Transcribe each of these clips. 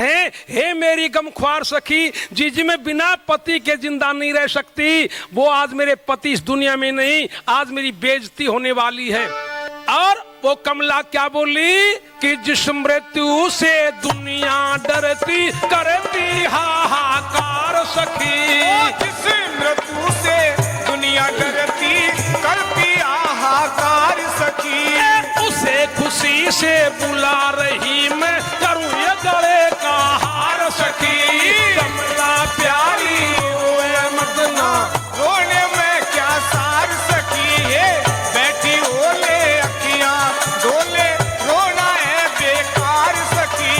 हे मेरी गमख्वार सखी, जी मैं बिना पति के जिंदा नहीं रह सकती। वो आज मेरे पति इस दुनिया में नहीं, आज मेरी बेइज्जती होने वाली है। और वो कमला क्या बोली कि जिस मृत्यु से दुनिया डरती करती हाहाकार सखी, जिस मृत्यु से दुनिया डरती करती हाहाकार सखी, उसे खुशी से बुला रही मैं करूं ये गले का हार सखी। कमला प्यारी रोए मदना, रोने में क्या सार सखी है, बैठी ओले अखियां डोले, रोना है बेकार सखी।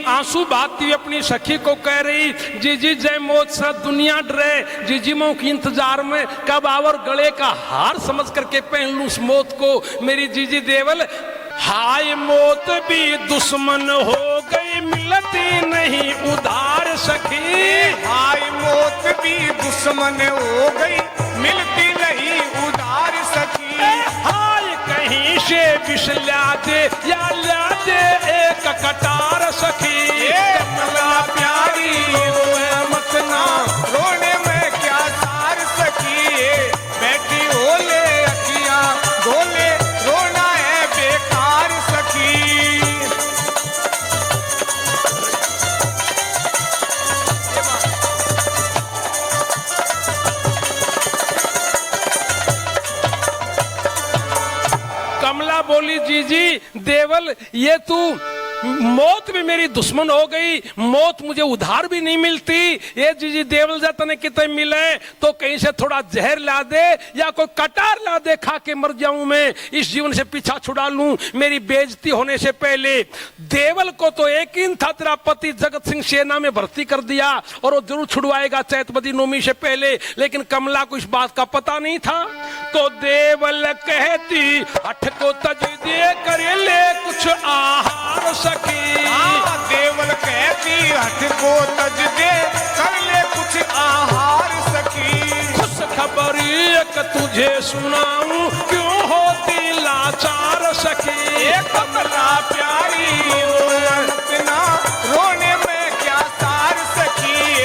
आंसू बहाती हुई अपनी सखी को कह रही, जीजी जय मौत सा दुनिया डरे, जीजी मो की इंतजार में कब आवर गले का हार समझ करके पहन लूं उस मौत को। मेरी जीजी देवल, हाय मौत भी दुश्मन हो गई मिलती नहीं उधार सखी, हाय मौत भी दुश्मन हो गई मिलती नहीं उधार सखी। हाय कहीं से विष ला दे या ला दे एक कटार सखी। कमला प्यारी रोए मत ना, रोने में क्या सार सखी, बैठी ओले अखियां गोले, रोना है बेकार सखी। कमला बोली, जीजी देवल ये तू मौत भी मेरी दुश्मन हो गई, मौत मुझे उधार भी नहीं मिलती। ये जीजी देवल जतने कितने मिले तो कहीं से थोड़ा जहर ला दे या कोई कटार ला दे, खा के मर जाऊं मैं, इस जीवन से पीछा छुड़ा लूं मेरी बेइज्जती होने से पहले। देवल को तो एक ही था, तेरा पति जगत सिंह सेना में भर्ती कर दिया और वो जरूर छुड़वाएगा चैतवती नवमी से पहले, लेकिन कमला को इस बात का पता नहीं था। तो देवल कहती हठ को तज दे करे ले कुछ आहार सखी, देवल कहती हठ को तज दे कर ले कुछ आहार सखी। खुश खबरी एक तुझे सुनाऊं क्यों होती लाचार सखी। कमला प्यारी इतना रोने में क्या सार सखी,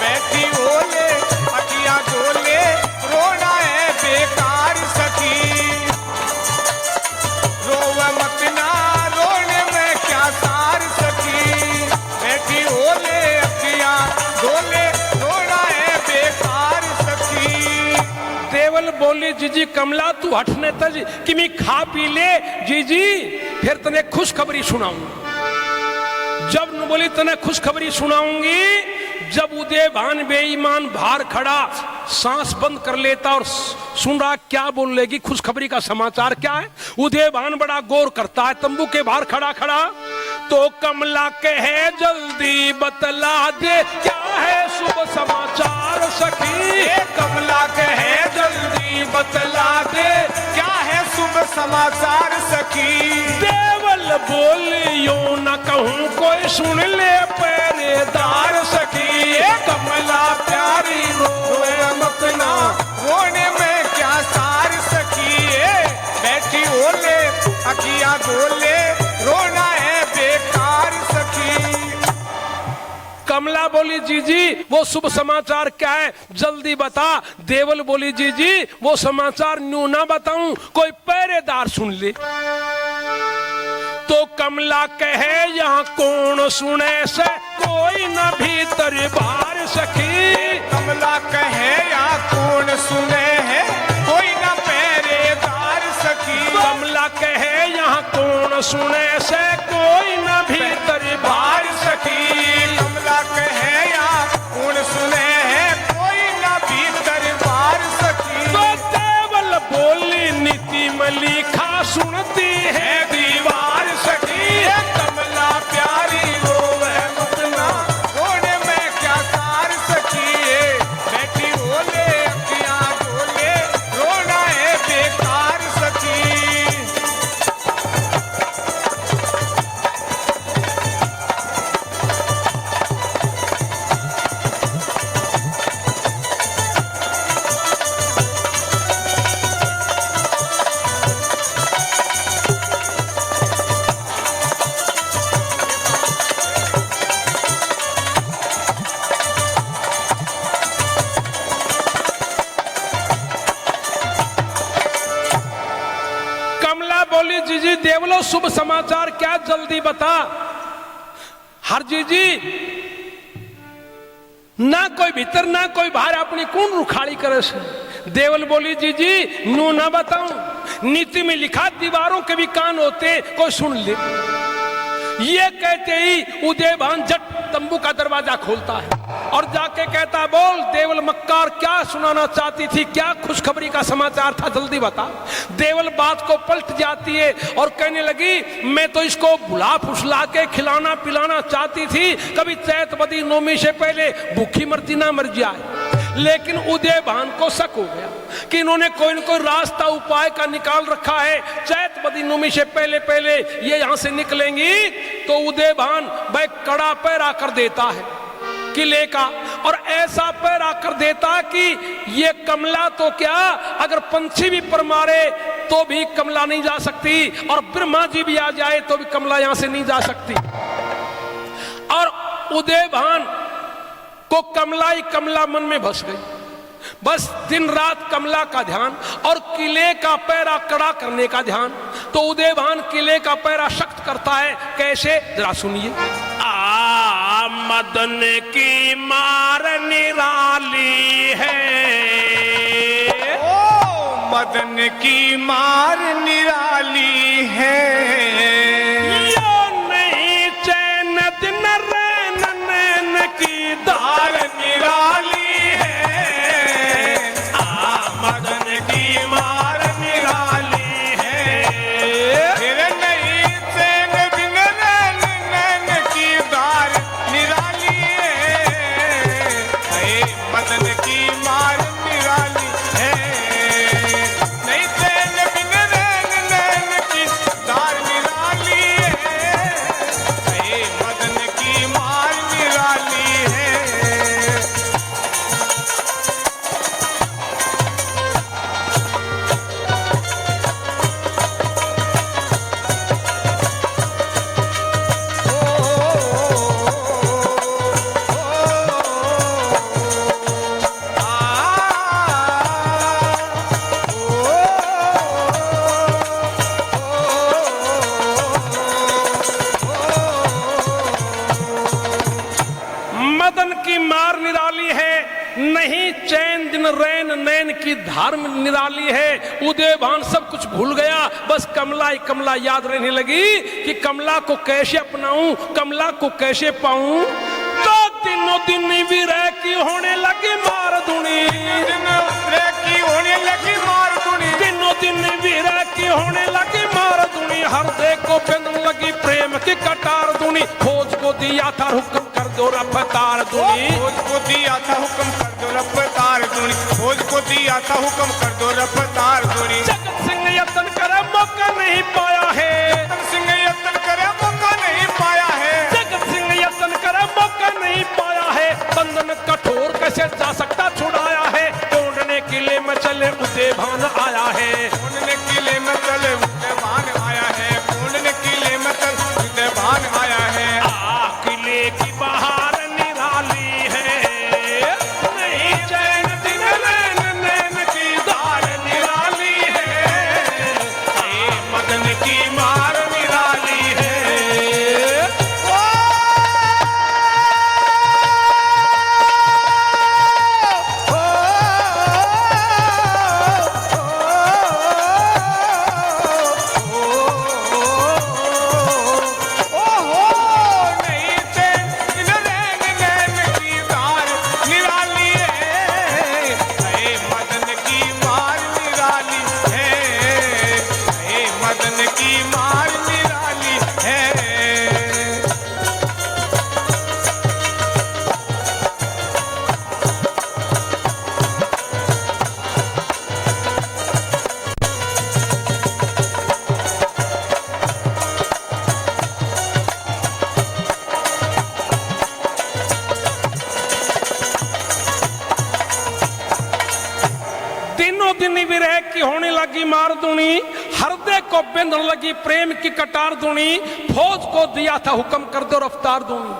बैठी ओले अखियां डोले, रोना है बेकार सखी। रोवे मत ना, रोने में क्या सार सखी, बैठी ओले अखियां डोले, रोना है बेकार सखी। देवल बोली, जीजी कमला तू हटने तज कि मैं खा पी ले जीजी, फिर तने खुशखबरी सुनाऊं। जब न बोली तने खुशखबरी सुनाऊंगी, जब उदयभान बेईमान बाहर खड़ा सांस बंद कर लेता और सुन रहा क्या बोल लेगी, खुशखबरी का समाचार क्या है। उदयभान बड़ा गौर करता है, तंबू के बाहर खड़ा खड़ा। तो कमला कहे जल्दी बतला दे क्या है शुभ समाचार सखी। कमला कहे जल्दी बतला दे क्या है शुभ समाचार सखी। देवल बोलियो न कहूँ कोई सुन ले पहरेदार सखी। कमला प्यारी रोए मत ना, रोने में क्या सार सखी, बैठी ओले अखियां गोले, रोना है बेकार सखी। कमला बोली, जीजी वो शुभ समाचार क्या है जल्दी बता। देवल बोली, जीजी वो समाचार न्यू ना बताऊं, कोई पहरेदार सुन ले। तो कमला कहे यहाँ कौन सुने से कोई न भीतर बार सखी। कमला कहे यहाँ कौन सुने है कोई न पहरेदार सखी। कमला कहे यहाँ कौन सुने से कोई न भीतर बार सखी। कमला कहे यहाँ कौन सुने देवलो शुभ समाचार क्या जल्दी बता। हरजी जी ना कोई भीतर ना कोई बाहर अपनी कौन रुखाड़ी करे से। देवल बोली जी नू ना बताऊं, नीति में लिखा दीवारों के भी कान होते, कोई सुन ले। ये कहते ही उदयभान झट तंबू का दरवाजा खोलता है और जाके कहता बोल देवल मक्कार क्या सुनाना चाहती थी, क्या खुशखबरी का समाचार था, जल्दी बता। देवल बात को पलट जाती है और कहने लगी मैं तो इसको भुला फुसला के खिलाना पिलाना चाहती थी, कभी चैत बदी नौमी से पहले भूखी मरती ना मर जाए। लेकिन उदयभान को शक हो गया कि इन्होंने कोई न कोई रास्ता उपाय का निकाल रखा है, चैत बदी नौमी से पहले पहले ये यहां से निकलेंगी। तो उदयभान भाई कड़ा पैरा कर देता है किले का और ऐसा पैरा कर देता कि ये कमला तो क्या अगर पंछी भी पर मारे तो भी कमला नहीं जा सकती और ब्रह्मा जी भी आ जाए तो भी कमला यहां से नहीं जा सकती। और उदयभान को कमला ही कमला मन में बस गई, बस दिन रात कमला का ध्यान और किले का पैरा कड़ा करने का ध्यान। तो उदयभान किले का पैरा सख्त करता है, कैसे जरा सुनिए। मदन की मार निराली है, ओ मदन की मार निराली है, यो नहीं चैन दिन रैन नैन की धार निराली है, मदन की मार निराली है। फिर नहीं चैन बिन रैन नैन की धार निराली है, मदन की मार निराली है, नहीं चैन बिन रैन नैन की धार निराली है, मदन की मार निराली है। मदन की मार निराली है, नहीं चैन दिन रैन नैन की धार निराली है। उदयभान सब कुछ भूल गया, बस कमला ही कमला याद रहने लगी कि कमला को कैसे अपनाऊं, कमला को कैसे पाऊं। तो दिनों दिन विरह की होने लगी मार धुनी, की होने लगी मार धुनी, दिनों दिन विरह की होने लगी मार धुनी, हृदय को बंधन लगी प्रेम की कटार धुनी। खोज को दिया था हुक्म कर दो रफ्तार धुनी, खोज को दिया था हुक्म कर दो रफ्तार धुनी, खोज को दिया था हुक्म कर दो रफ्तार धुनी। जगत सिंह यत्न करे मौका नहीं पाया है, जगत सिंह यत्न करे मौका नहीं पाया है, जगत सिंह यत्न करे मौका नहीं पाया है। बंधन कठोर कैसे जा सकता छुड़ाया है, ढूंढने किले में चले उदयभान आया है, ढूंढने किले में चले उदयभान आया है, ढूंढने किले में चले उदयभान आया है। किले की बहार निराली है, नहीं चैन दिन रैन नैन की धार निराली है, मदन की मार निराली है। मदन की मार निराली है। दिनों दिन विरह की होने लगी मार धुनी, हृदय को बिंधन लगी प्रेम की कटार धुनी। फौज को दिया था हुक्म कर दो रफ्तार धुनी,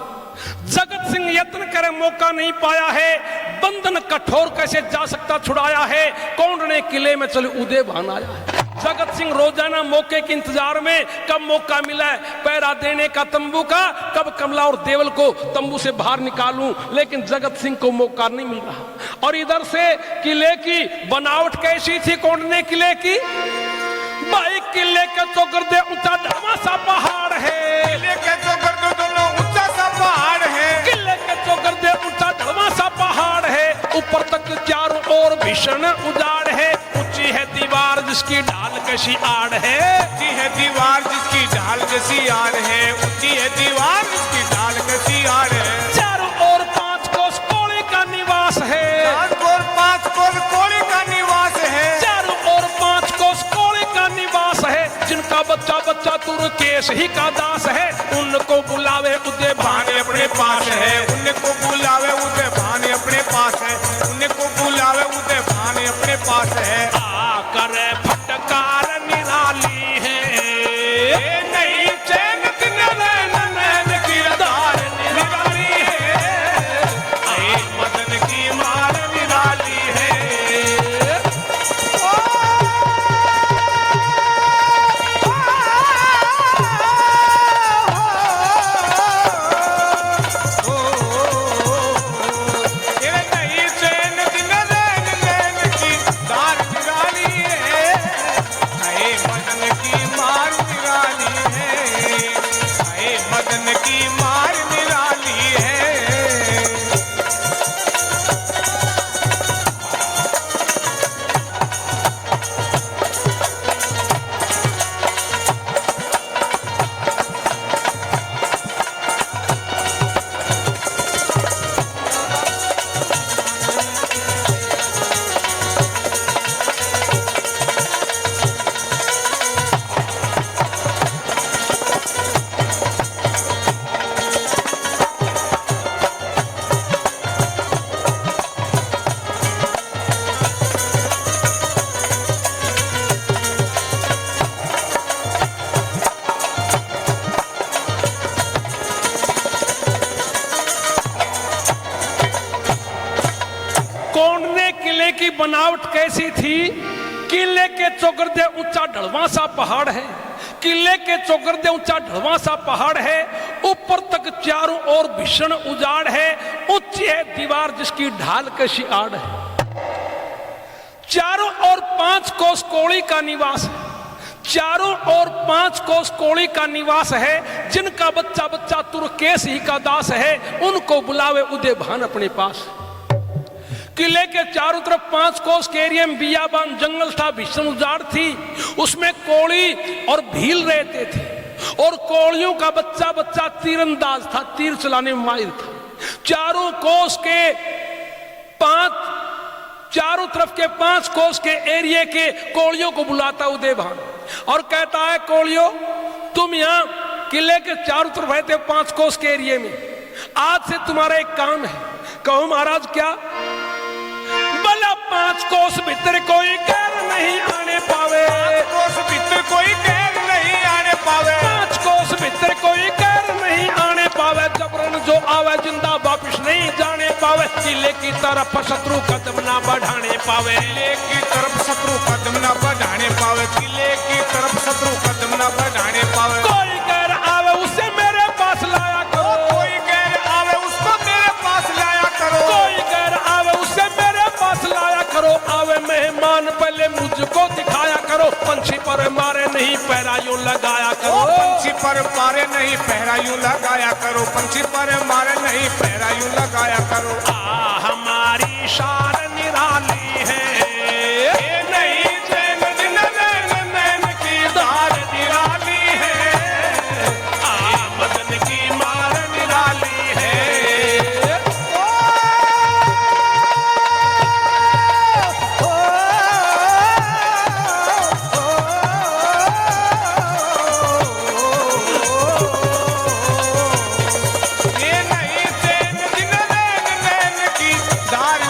जगत सिंह यत्न करे मौका नहीं पाया है। बंधन कठोर कैसे जा सकता छुड़ाया है, कौन ने किले में चले उदयभान आया है। जगत सिंह रोजाना मौके के इंतजार में, कब मौका मिला है पैरा देने का तंबू का, कब कमला और देवल को तंबू से बाहर निकालूं, लेकिन जगत सिंह को मौका नहीं मिल रहा। और इधर से किले की बनावट कैसी थी कौंडन्य किले की? भाई किले के चौकर दे ऊंचा ढलवा सा पहाड़ है, किले के चौकर दे दोनों ऊंचा सा पहाड़ है, किले के चौकर दे ऊंचा ढलवा सा पहाड़ है, ऊपर तक चारों ओर भीषण उजाड़ है, ऊंची है दीवार जिसकी ढाल कैसी आड़ है, ऊंची है दीवार जिसकी ढाल जैसी आड़ है, ऊंची है दीवार जिसकी ढाल कैसी आड़ है, चारों ओर 5 कोस कोड़े का निवास है, 5 कोस कोड़े का निवास है, चारों ओर 5 कोस कोड़े का निवास है, जिनका बच्चा बच्चा तुर्केश ही का दास है, उनको बुलावे उदय भान अपने पास है, उनको बुलावे उदय भान अपने पास है, उनको बुलावे उदय भान अपने पास है, आकर फटकार निराली है, नहीं चैन दिन नैन नैन की धार निराली है, मदन की मार निराली है। नहीं चैन दिन नैन नैन की धार निराली है, मदन की मार निराली है, मदन की मार निराली है। कौंडन्य किले की बनावट कैसी थी? किले के चौगरदे ऊंचा ढलवा सा पहाड़ है, किले के चौगरदे ऊंचा ढलवा सा पहाड़ है, ऊपर तक चारों ओर भीषण उजाड़ है, ऊंची है दीवार जिसकी ढाल कैसी आड़ है, चारों ओर 5 कोस कोड़ी का निवास है, चारों ओर 5 कोस कोड़ी का निवास है, जिनका बच्चा बच्चा तुर्केश ही का दास है, उनको बुलावे उदय भान अपने पास। किले के चारों तरफ 5 कोस के एरिया में बियाबान जंगल था, भीषण उजाड़ थी, उसमें कोड़ी और भील रहते थे, और कोड़ियों का बच्चा बच्चा तीरंदाज था, तीर चलाने में माहिर था। चारों कोस के 5 चारों तरफ के 5 कोस के एरिया के कोड़ियों को बुलाता उदय भान और कहता है, कोड़ियों तुम यहाँ किले के चारों तरफ रहते हो 5 कोस के एरिया में, आज से तुम्हारा एक काम है। कहो महाराज क्या? भला 5 कोस भीतर कोई गैर नहीं आने पावे, 5 कोस भीतर कोई गैर नहीं आने पावे, 5 कोस भीतर कोई गैर नहीं आने पावे, जबरन जो आवे जिंदा वापिस नहीं जाने पावे, किले की तरफ शत्रु कदम ना बढ़ाने पावे, किले की तरफ शत्रु कदम ना बढ़ाने पावे, किले की तरफ शत्रु कदम ना बढ़ाने पावे, कोई गैर आवे उसे मेरे पास लाया करो, कोई गैर आवे उसको मेरे पास लाया करो, कोई गैर आवे उसे मेरे पास लाया करो, आवे मेहमान पहले मुझको दिखाया करो, पंछी पर मारे नहीं पैरा यूं लगाया करो, पंछी पर मारे नहीं पहरा यूं लगाया करो, पंछी पर मारे नहीं पहरा यूं लगाया करो, हमारी शान निराली है, ये नहीं चैन दिन नैन नैन की धार निराली है, मदन की मार निराली है। ये नहीं चैन दिन नैन नैन की धार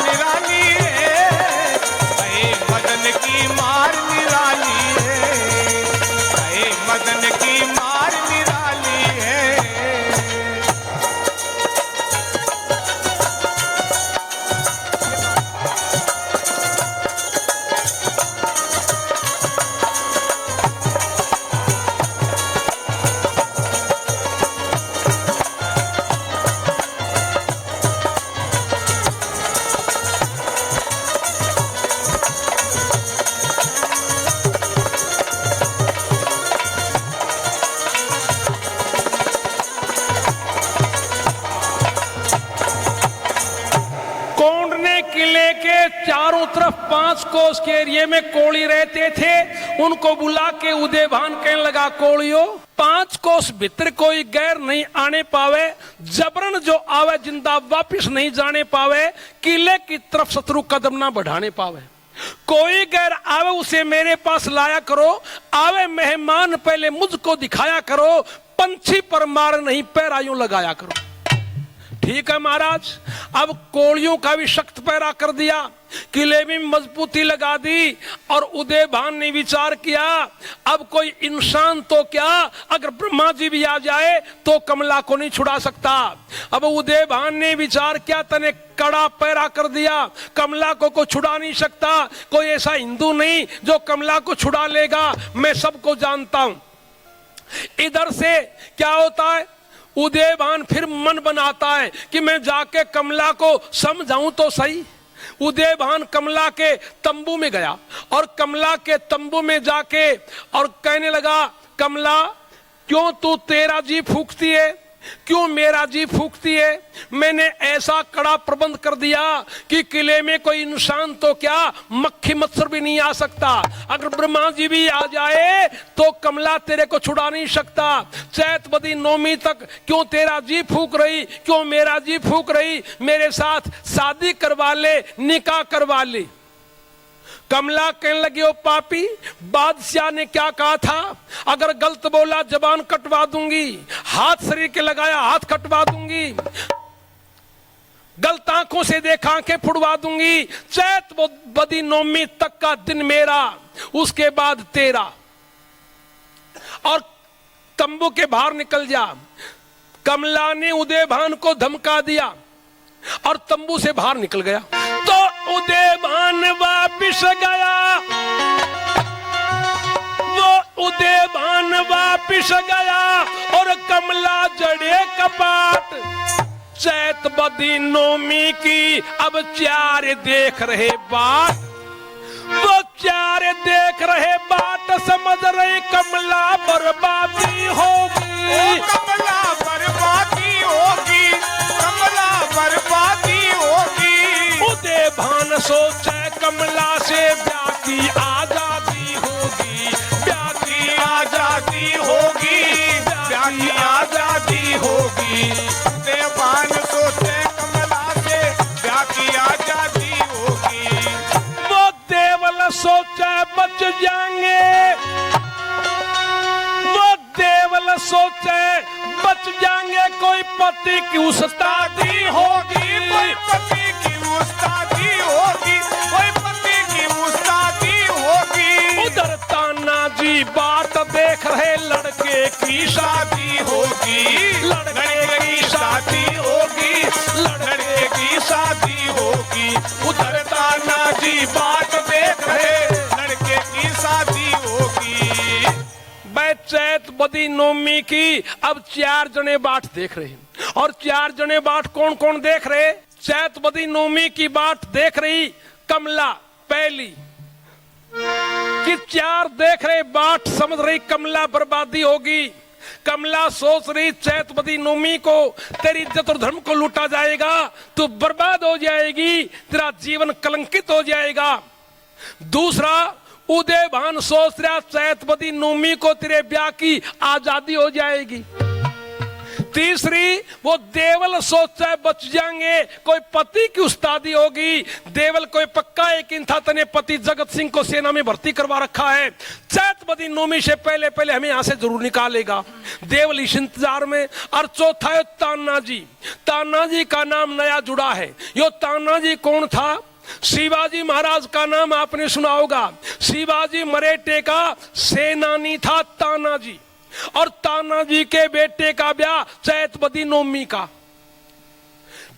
किले के चारों तरफ 5 कोस के एरिए में कोढ़ी रहते थे। उनको बुला के उदयभान कहने लगा, कोढ़ियों 5 कोस भीतर कोई गैर नहीं आने पावे, जबरन जो आवे जिंदा वापिस नहीं जाने पावे, किले की तरफ शत्रु कदम ना बढ़ाने पावे। कोई गैर आवे उसे मेरे पास लाया करो, आवे मेहमान पहले मुझको दिखाया करो, पंछी पर मार नहीं पैरा यूं लगाया करो। ठीक है महाराज। अब कोड़ियों का भी सख्त पैरा कर दिया, किले में मजबूती लगा दी और उदयभान ने विचार किया, अब कोई इंसान तो क्या, अगर ब्रह्मा जी भी आ जाए तो कमला को नहीं छुड़ा सकता। अब उदयभान ने विचार किया, तने कड़ा पैरा कर दिया, कमला को छुड़ा नहीं सकता, कोई ऐसा हिंदू नहीं जो कमला को छुड़ा लेगा, मैं सबको जानता हूं। इधर से क्या होता है, उदयभान फिर मन बनाता है कि मैं जाके कमला को समझाऊं तो सही। उदयभान कमला के तंबू में गया और कमला के तंबू में जाके और कहने लगा, कमला क्यों तू तेरा जी फूकती है, क्यों मेरा जी फूकती है? मैंने ऐसा कड़ा प्रबंध कर दिया कि किले में कोई इंसान तो क्या, मक्खी मच्छर भी नहीं आ सकता। अगर ब्रह्मा जी भी आ जाए तो कमला तेरे को छुड़ा नहीं सकता। चैत बदी नौमी तक क्यों तेरा जी फूक रही, क्यों मेरा जी फूक रही, मेरे साथ शादी करवा ले, निकाह करवा ले। कमला कहने लगी, ओ पापी, बादशाह ने क्या कहा था, अगर गलत बोला जबान कटवा दूंगी, हाथ शरीर के लगाया हाथ कटवा दूंगी, गलत आंखों से देखा आंखें फुड़वा दूंगी। चैत बदी नौमी तक का दिन मेरा, उसके बाद तेरा, और तंबू के बाहर निकल जा। कमला ने उदयभान को धमका दिया और तंबू से बाहर निकल गया। तो उदयभान वापिस गया, वो उदयभान वापिस गया और कमला जड़े कपाट। चैत बदी नौमी की अब 4 देख रहे बाट, वो 4 देख रहे बाट, समझ रहे कमला बर्बादी होगी, कमला बर्बादी होगी, कमला बर्बादी होगी। उदयभान सोचे कमला से ब्याह की आजादी होगी, ब्याह की आजादी होगी, ब्याह की आजादी होगी। उदयभान सोचे कमला से ब्याह की आजादी होगी। वो देवल सोचे बच जाएंगे, वो देवल सोचे बच जाएंगे, कोई पति की उस्तादी होगी, कोई पति की उस्तादी होगी, कोई पति की उस्तादी होगी। उधर ताना जी बात देख रहे, लड़के की शादी होगी, लड़के की शादी होगी, लड़के की शादी होगी। उधर ताना जी बात देख रहे, लड़के की शादी होगी। चैत बदी नौमी की अब 4 जने बाट देख रहे हैं। और 4 जने बाट कौन कौन देख रहे? चैत बदी नौमी की बाट देख रही कमला पहली कि 4 देख रहे बाट, समझ रही कमला बर्बादी होगी। कमला सोच रही चैत बदी नौमी को तेरी इज्जत और धर्म को लूटा जाएगा, तू बर्बाद हो जाएगी, तेरा जीवन कलंकित हो जाएगा। दूसरा, उदयभान सोच रहा चैत बदी नौमी को तेरे ब्याह की आजादी हो जाएगी। तीसरी, वो देवल सोचता है बच जाएंगे, कोई पति की उस्तादी होगी। देवल कोई पक्का यकीन था तने पति जगत सिंह को सेना में भर्ती करवा रखा है, चैत बदी नौमी से पहले पहले हमें यहां से जरूर निकालेगा। देवल इस इंतजार में। और चौथा है ताना जी। ताना जी का नाम नया जुड़ा है। यो ताना जी कौन था? शिवाजी महाराज का नाम आपने सुना होगा। शिवाजी मराठे का सेनानी था ताना जी, और ताना जी के बेटे का ब्याह चैत बदी नौमी का।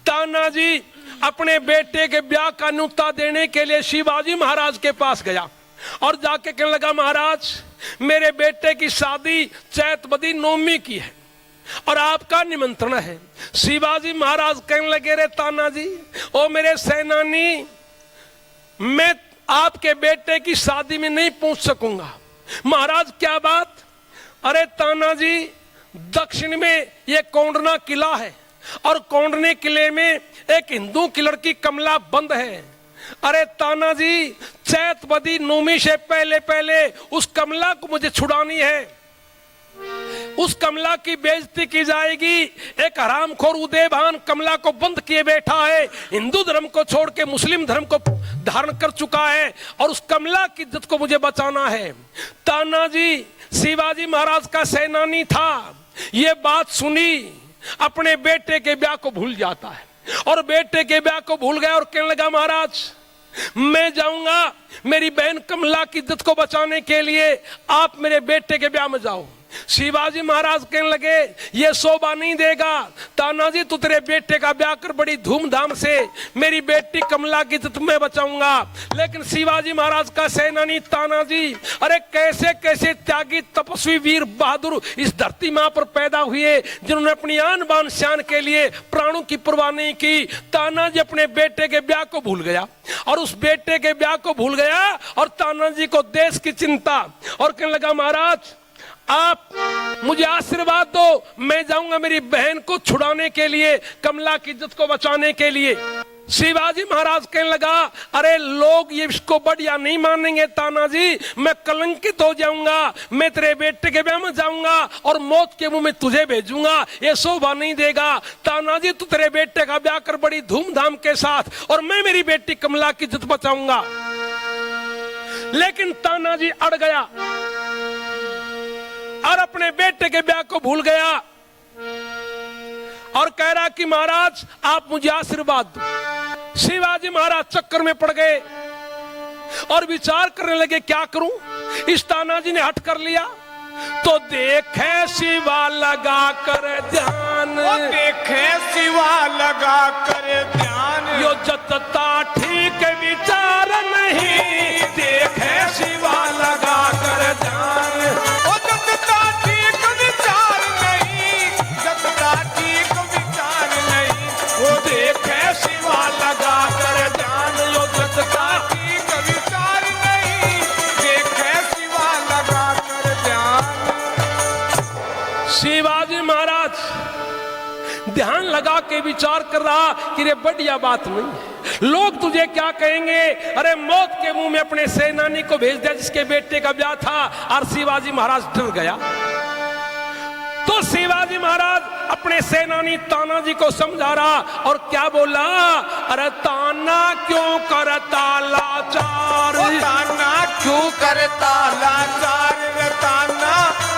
ताना जी अपने बेटे के ब्याह का न्योता देने के लिए शिवाजी महाराज के पास गया और जाके कहने लगा, महाराज मेरे बेटे की शादी चैत बदी नौमी की है और आपका निमंत्रण है। शिवाजी महाराज कहने लगे, रे ताना जी, ओ मेरे सेनानी, मैं आपके बेटे की शादी में नहीं पहुंच सकूंगा। महाराज क्या बात? अरे ताना जी, दक्षिण में ये कोंडना किला है और कोंडने किले में एक हिंदू की लड़की कमला बंद है। अरे तानाजी, चैत बदी नौमी से पहले पहले उस कमला को मुझे छुड़ानी है। उस कमला की बेइज्जती की जाएगी। एक हरामखोर उदयभान कमला को बंद किए बैठा है, हिंदू धर्म को छोड़ के मुस्लिम धर्म को धारण कर चुका है, और उस कमला की इज्जत को मुझे बचाना है। तानाजी शिवाजी महाराज का सेनानी था, ये बात सुनी, अपने बेटे के ब्याह को भूल जाता है, और बेटे के ब्याह को भूल गया और कहने लगा, महाराज मैं जाऊंगा मेरी बहन कमला की इज्जत को बचाने के लिए, आप मेरे बेटे के ब्याह में जाओ। शिवाजी महाराज कहने लगे, ये शोभा नहीं देगा तानाजी, तू तेरे बेटे का ब्याह कर बड़ी धूमधाम से, मेरी बेटी कमला की इज्जत मैं बचाऊंगा। लेकिन शिवाजी महाराज का सेनानी तानाजी, अरे कैसे कैसे त्यागी तपस्वी वीर बहादुर इस धरती मां पर पैदा हुए, जिन्होंने अपनी आन बान शान के लिए प्राणों की परवाह नहीं की। तानाजी अपने बेटे के ब्याह को भूल गया, और उस बेटे के ब्याह को भूल गया, और तानाजी को देश की चिंता, और कहने लगा, महाराज आप मुझे आशीर्वाद दो, मैं जाऊंगा मेरी बहन को छुड़ाने के लिए, कमला की इज्जत को बचाने के लिए। शिवाजी महाराज कहने लगा, अरे लोग ये इसको बढ़िया नहीं मानेंगे तानाजी, मैं कलंकित हो जाऊंगा, मैं तेरे बेटे के ब्याह में जाऊंगा और मौत के मुंह में तुझे भेजूंगा, ये शोभा नहीं देगा। तानाजी तू तेरे बेटे का ब्याह कर बड़ी धूमधाम के साथ, और मैं मेरी बेटी कमला की इज्जत बचाऊंगा। लेकिन तानाजी अड़ गया और अपने बेटे के ब्याह को भूल गया, और कह रहा कि महाराज आप मुझे आशीर्वाद दो। शिवाजी महाराज चक्कर में पड़ गए और विचार करने लगे, क्या करूं। इस तानाजी ने हट कर लिया, तो देखे शिवा लगा कर ध्यान, देखे शिवा लगा कर ध्यान, यो जतता ठीक विचार नहीं, देखे शिवा लगा कर ध्यान, जतता ठीक विचार नहीं, जतता ठीक विचार नहीं, वो देखे शिवा लगा कर ध्यान, यो जतता ठीक विचार नहीं, देखे शिवा लगा कर ध्यान। शिवाजी महाराज ध्यान लगा के विचार कर रहा कि रे बढ़िया बात नहीं है, लोग तुझे क्या कहेंगे। अरे मौत के मुंह में अपने सेनानी को भेज दिया जिसके बेटे का ब्याह था, और शिवाजी महाराज डर गया। तो शिवाजी महाराज अपने सेनानी तानाजी को समझा रहा, और क्या बोला, अरे ताना क्यों करता लाचार, ताना क्यों करता लाचार, ताना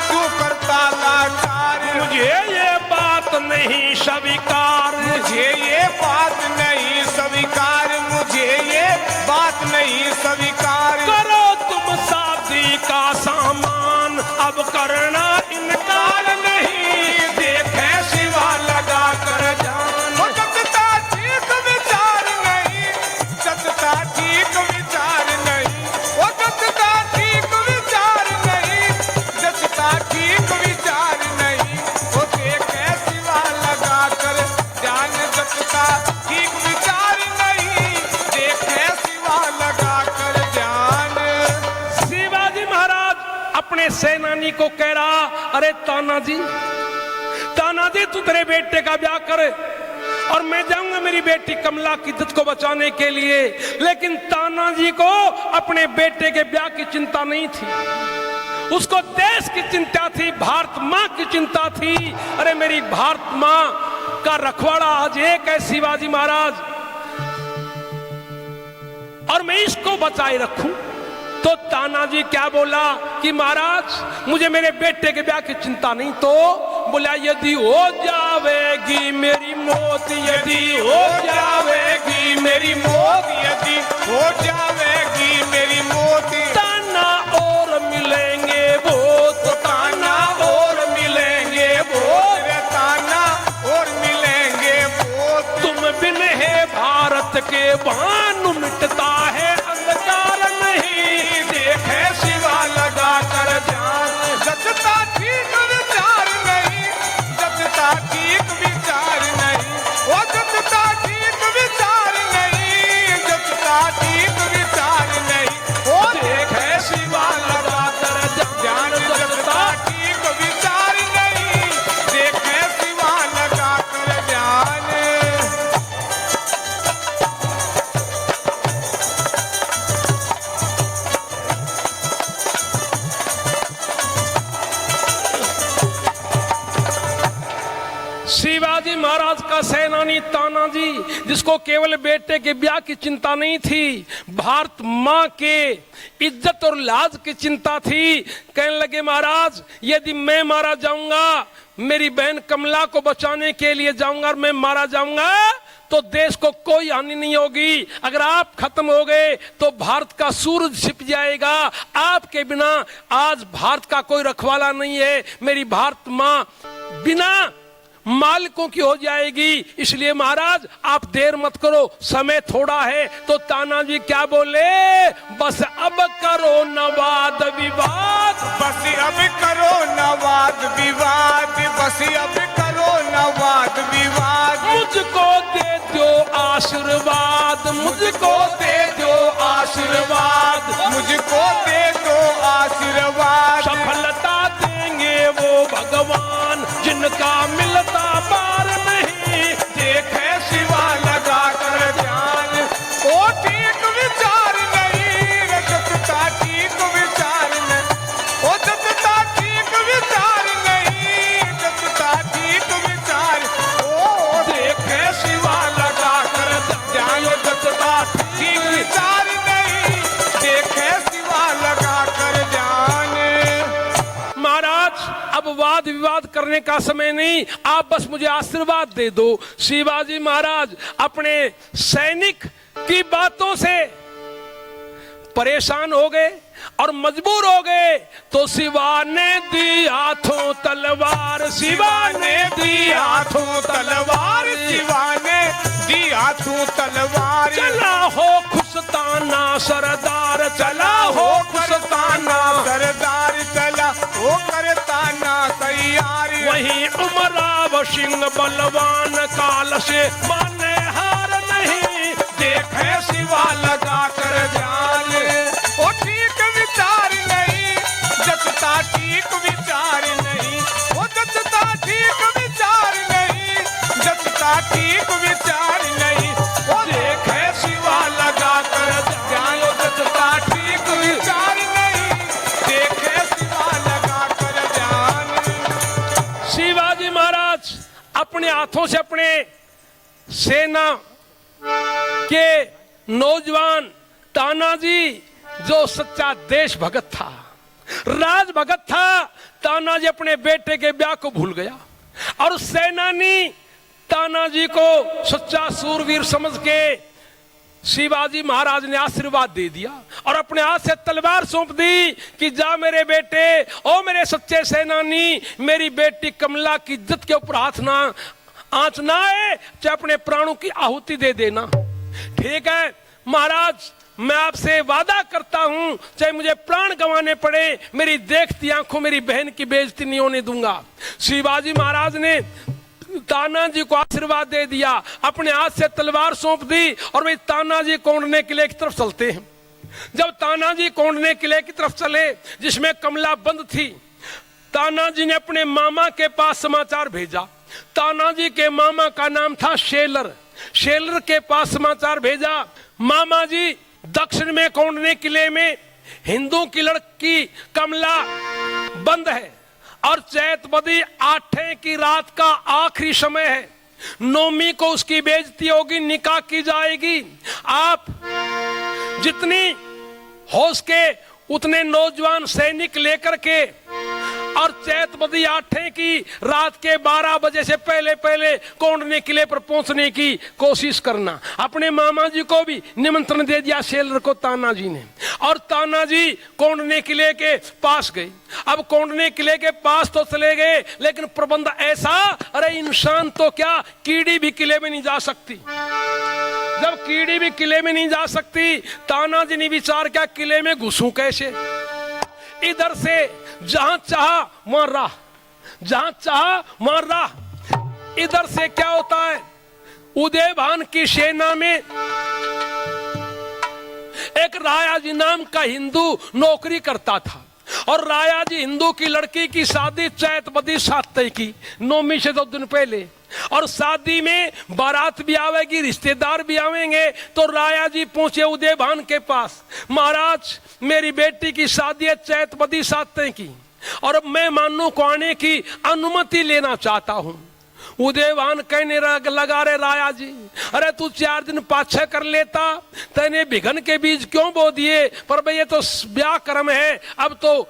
क्यों करता लाचार, मुझे ये बात नहीं स्वीकार, मुझे ये बात नहीं स्वीकार, मुझे ये बात नहीं स्वीकार। करो तुम शादी का सामान, अब करना इनकार नहीं, देखे शिवा लगा कर जान, जतता ठीक विचार नहीं, जतता ठीक विचार नहीं, वो जतता ठीक विचार नहीं, जतता ठीक विचार नहीं, वो देखे शिवा लगा कर ध्यान, जतता ठीक विचार नहीं, देखे शिवा लगा कर ध्यान। शिवाजी महाराज अपने सेनानी को कह रहा, अरे तानाजी तानाजी तू तेरे बेटे का ब्याह कर, और मैं जाऊंगा मेरी बेटी कमला की इज्जत को बचाने के लिए। लेकिन तानाजी को अपने बेटे के ब्याह की चिंता नहीं थी, उसको देश की चिंता थी, भारत मां की चिंता थी। अरे मेरी भारत मां का रखवाड़ा आज एक है शिवाजी महाराज, और मैं इसको बचाए रखूं। तो तानाजी क्या बोला कि महाराज मुझे मेरे बेटे के ब्याह की चिंता नहीं। तो बोला, यदि हो जावेगी मेरी मौत, यदि हो जावेगी मेरी मौत, यदि हो जावेगी मेरी मौत, ताना और मिलेंगे वो, तो ताना और मिलेंगे वो, ताना और मिलेंगे वो, तुम बिन है भारत के भानु मिटता है अंधकार नहीं, देखे शिवा लगा कर ध्यान, जतता ठीक विचार नहीं, जतता ठीक विचार नहीं, वो जतता ठीक विचार नहीं, जतता ठीक विचार नहीं, वो देखे शिवा लगा कर ध्यान, जतता ठीक विचार नहीं, देखे शिवा लगा कर ध्यान। का सेनानी तानाजी, जिसको केवल बेटे के ब्याह की चिंता नहीं थी, भारत माँ के इज्जत और लाज की चिंता थी। कहने लगे महाराज, यदि मैं मारा जाऊंगा, मेरी बहन कमला को बचाने के लिए जाऊंगा और मैं मारा जाऊंगा तो देश को कोई हानि नहीं होगी। अगर आप खत्म हो गए तो भारत का सूरज छिप जाएगा। आपके बिना आज भारत का कोई रखवाला नहीं है। मेरी भारत माँ बिना मालिकों की हो जाएगी। इसलिए महाराज आप देर मत करो, समय थोड़ा है। तो तानाजी क्या बोले, बस अब करो न वाद विवाद, बस अब करो न वाद विवाद, बस अब करो न वाद विवाद। मुझको दे दो आशीर्वाद, मुझको दे दो आशीर्वाद, मुझको दे दो आशीर्वाद। सफलता देंगे वो भगवान, जिनका मिलता पार नहीं। देखे शिवा लगा कर ध्यान, ओ ठीक विचार नहीं, रजतता ठीक विचार नहीं, ओ जतता ठीक विचार नहीं, जतता ठीक विचार। ओ देखे शिवा लगा कर ध्यान, जतता ठीक विचार नहीं, देखे शिवा लगा कर ध्यान। महाराज अब वाद विवाद करने का समय नहीं, आप बस मुझे आशीर्वाद दे दो। शिवाजी महाराज अपने सैनिक की बातों से परेशान हो गए और मजबूर हो गए। तो शिवा ने दी हाथों तलवार, शिवा ने दी हाथों तलवार, शिवा ने दी हाथों तलवार। चला हो खुशताना सरदार, चला हो खुशताना सरदार, चला हो करताना तैयारी। वहीं उमराव सिंह बलवान, काल से माने हार नहीं। देखे शिवा लगा कर ध्यान, ओ ठीक विचार नहीं, जतता ठीक विचार नहीं, ओ जतता ठीक विचार नहीं, जतता ठीक विचार नहीं। ओ देखे शिवा लगा कर ध्यान, ओ जतता ठीक विचार नहीं, देखे शिवा लगा कर ध्यान। शिवाजी महाराज अपने हाथों से अपने सेना के नौजवान तानाजी, जो सच्चा देश भगत था, राज भगत था, तानाजी अपने बेटे के ब्याह को भूल गया और सेनानी तानाजी को सच्चा सूरवीर समझ के शिवाजी महाराज ने आशीर्वाद दे दिया और अपने हाथ से तलवार सौंप दी कि जा मेरे बेटे, ओ मेरे सच्चे सेनानी, मेरी बेटी कमला की इज्जत के ऊपर हाथ ना आंच ना आए, चाहे अपने प्राणों की आहुति दे देना। ठीक है महाराज, मैं आपसे वादा करता हूं, चाहे मुझे प्राण गंवाने पड़े, मेरी देखती आंखों मेरी बहन की बेइज्जती नहीं होने दूंगा। शिवाजी महाराज ने तानाजी को आशीर्वाद दे दिया, अपने हाथ से तलवार सौंप दी और वे तानाजी कोंडने किले की तरफ चलते हैं। जब तानाजी कोंडने किले की तरफ चले, जिसमें कमला बंद थी, तानाजी ने अपने मामा के पास समाचार भेजा। तानाजी के मामा का नाम था शेलर। शेलर के पास समाचार भेजा, मामा जी दक्षिण में कोंडने किले में हिंदू की लड़की कमला बंद है और चैत बदी 8 की रात का आखिरी समय है, नौमी को उसकी बेइज्जती होगी, निकाह की जाएगी। आप जितनी हो सके उतने नौजवान सैनिक लेकर के और चैत बदी 8 की रात के 12 बजे से पहले पहले कोंडने किले पर पहुंचने की कोशिश करना। अपने मामा जी को भी निमंत्रण दे दिया शेलर को तानाजी ने, और तानाजी कोंडने किले के पास गए। अब कोंडने किले के पास तो चले गए, लेकिन प्रबंध ऐसा, अरे इंसान तो क्या, कीड़ी भी किले में नहीं जा सकती। जब कीड़ी भी किले में नहीं जा सकती, तानाजी ने विचार किया किले में घुसूं कैसे। इधर से जहां चाहा वहां राह, जहां चाहा वहां राह। इधर से क्या होता है, उदयभान की सेना में एक रायाजी नाम का हिंदू नौकरी करता था, और रायाजी हिंदू की लड़की की शादी चैत बदी 7 की, नौमी से 2 दिन पहले, और शादी में बारात भी आवेगी, रिश्तेदार भी आवेंगे। तो राया जी पहुंचे उदयभान के पास, महाराज मेरी बेटी की शादी है चैत बदी 7 की, और मैं मानू को आने की अनुमति लेना चाहता हूं। उदयवान कहने लगा, रे राया जी, अरे तू 4 दिन पाछे कर लेता, तेने बिघन के बीज क्यों बो दिए? पर भाई ये तो ब्याह कर्म है, अब तो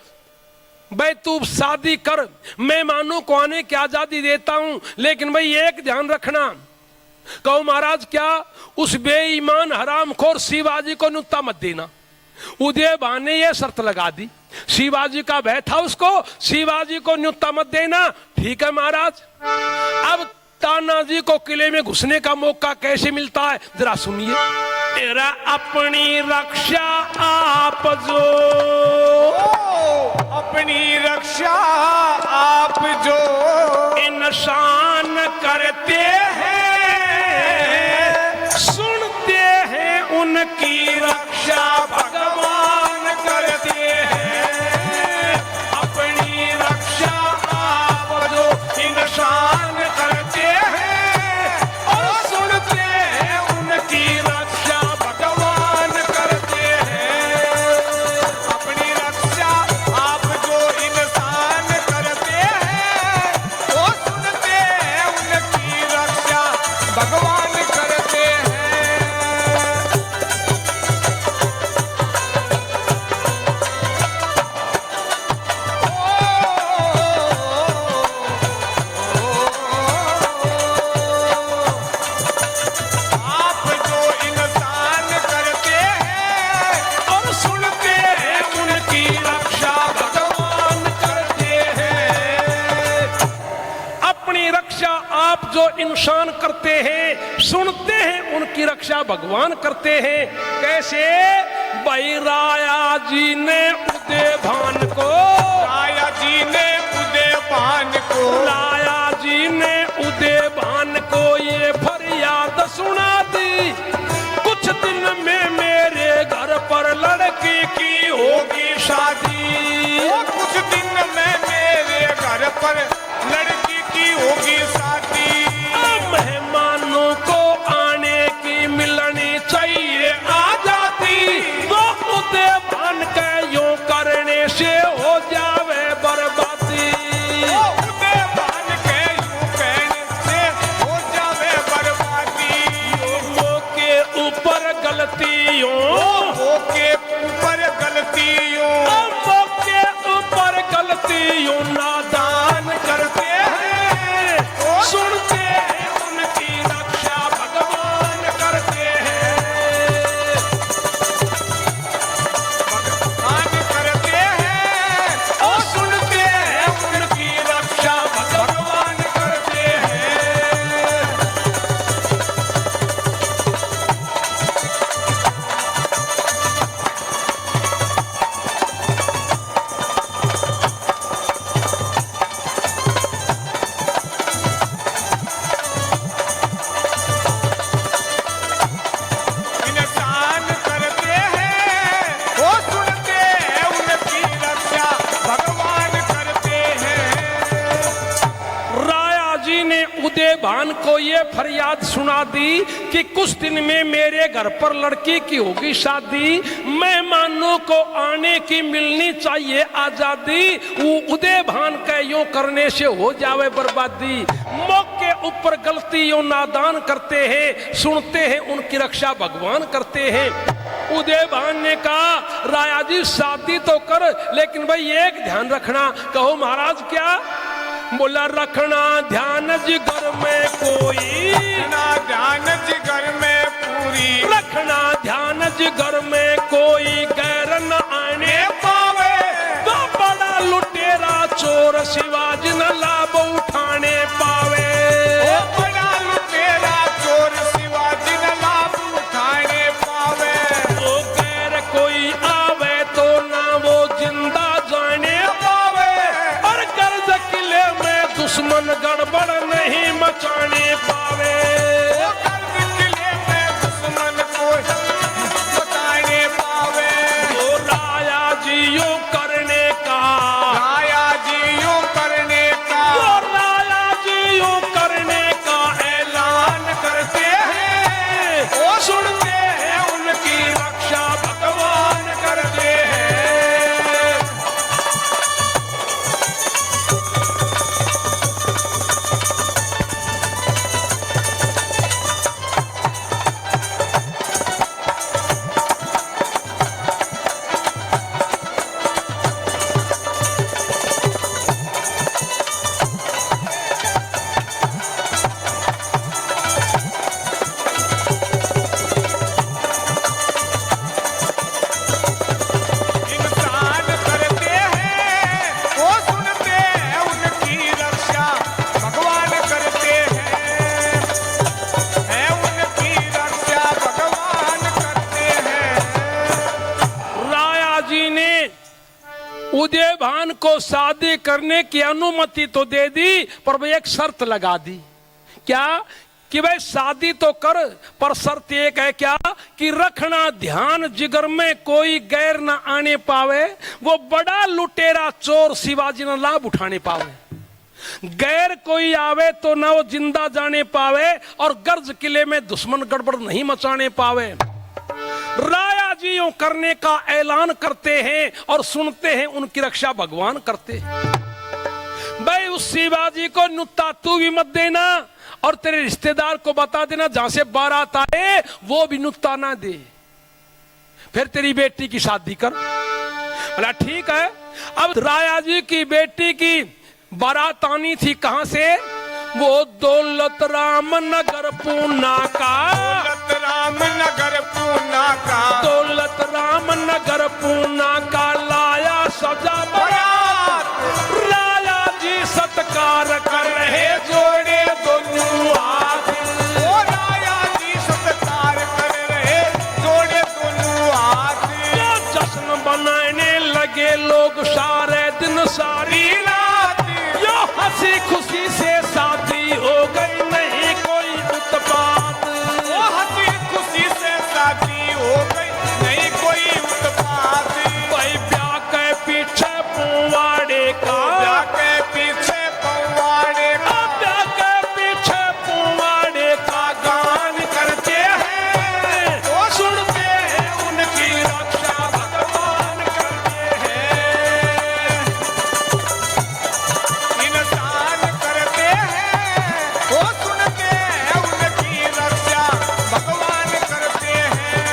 भाई तू शादी कर, मेहमानों को आने की आजादी देता हूं, लेकिन भाई एक ध्यान रखना। कहो महाराज क्या? उस बेईमान हरामखोर शिवाजी को नुक्ता मत देना। उदयवान ने यह शर्त लगा दी, शिवाजी का भय था उसको, शिवाजी को नुक्ता मत देना। ठीक है महाराज। अब तानाजी को किले में घुसने का मौका कैसे मिलता है जरा सुनिए। तेरा अपनी रक्षा आप जो, अपनी रक्षा आप जो इंसान करते हैं, सुनते हैं उनकी रक्षा भगवान करते हैं। अपनी रक्षा आप जो इंसान करते हैं और सुनते हैं उनकी रक्षा भगवान करते हैं। अपनी रक्षा आप जो इंसान करते हैं, वो सुनते हैं उनकी रक्षा भगवान करते हैं। आप जो इंसान करते हैं और सुनते हैं उनकी रक्षा भगवान करते हैं। अपनी रक्षा आप जो इंसान करते हैं, सुनते हैं उनकी रक्षा भगवान करते हैं। कैसे? भाई राया जी ने उदयभान को, राया जी ने उदयभान को, राया जी ने उदयभान को ये फरियाद सुना दी, कुछ दिन में मेरे घर पर लड़की की होगी शादी। वो कुछ दिन में मेरे घर पर लड़की की होगी शादी। मेहमानों को आने की मिलनी चाहिए आजादी, वो उदयभान के यूं करने से हो जावे बर्बादी। वो उदयभान के यूं कहने से हो जावे बर्बादी। लोगों के ऊपर गलतियों, वो के ऊपर गलतियों, लोगों के ऊपर गलतियों नादान करते हैं, सुनते हैं उनकी रक्षा भगवान करते हैं। भगवान करते हैं, और सुनते हैं उनकी रक्षा भगवान करते हैं। इंसान करते हैं, वो सुनते हैं उनकी रक्षा भगवान करते हैं। राया जी ने उदयभान को ये फरियाद सुना दी कि कुछ दिन में मेरे घर पर लड़की की होगी शादी, मेहमानों को आने की मिलनी चाहिए आजादी, वो उदयभान के यूं करने से हो जावे बर्बादी। मौके ऊपर गलतियों नादान करते हैं, सुनते हैं उनकी रक्षा भगवान करते हैं। उदयभान ने कहा, राया जी शादी तो कर, लेकिन भाई एक ध्यान रखना। कहो महाराज क्या? बोला, रखना ध्यान जिगर में कोई, ना ध्यान जिगर में पूरी, रखना ध्यान जिगर में कोई गैर न आने पावे। तो बड़ा लुटेरा चोर शिवाजी न लाभ उठाने पावे। ओ बड़ा लुटेरा चोर शिवाजी न लाभ उठाने पावे। ओ गैर कोई आवे तो ना वो जिंदा जाने पावे, और कर्ज किले में दुश्मन गड़बड़ नहीं मचाने पावे। ओ कर्ज किले में दुश्मन को बताने पावे। ओ राया जी यूं करने का, राया जी यूं करने का, ओ राया जी यूं करने का ऐलान करते हैं, ओ सुनते हैं उनकी रक्षा भगवान करते हैं। उदयभान को शादी करने की अनुमति तो दे दी, पर वो एक शर्त लगा दी। क्या? कि भाई शादी तो कर, पर शर्त एक है क्या कि रखना ध्यान जिगर में कोई गैर ना आने पावे, वो बड़ा लुटेरा चोर शिवाजी ना लाभ उठाने पावे। गैर कोई आवे तो ना वो जिंदा जाने पावे, और गर्ज किले में दुश्मन गड़बड़ नहीं मचाने पावे। राया जी यूं करने का ऐलान करते हैं और सुनते हैं उनकी रक्षा भगवान करते हैं। भाई उस शिवाजी को नुत्ता तू भी मत देना, और तेरे रिश्तेदार को बता देना जहां से बारात आए वो भी नुक्ता ना दे, फिर तेरी बेटी की शादी कर। बोला ठीक है। अब राया जी की बेटी की बारात आनी थी कहां से? वो दौलत राम नगर पूना का, दौलत राम नगर पूना का, दौलत राम नगर पूना का लाया सजा बारात। राया जी सत्कार कर रहे जोड़े दोनों हाथ। ओ राया जी सत्कार कर रहे जोड़े दोनों हाथ। जो जश्न बनाने लगे लोग सारे दिन सारी रात, यो हंसी खुशी से शादी हो गई नहीं कोई उत्पात। ओ हंसी खुशी से शादी हो गई नहीं कोई उत्पात। भाई ब्याह के पीछे पुवाड़े का, ब्याह के पीछे पवाड़े का, ब्याह के पीछे पुवाड़े का गान करते हैं, ओ सुनते हैं उनकी रक्षा भगवान करते हैं। इंसान करते हैं, ओ सुनते हैं उनकी रक्षा भगवान करते हैं।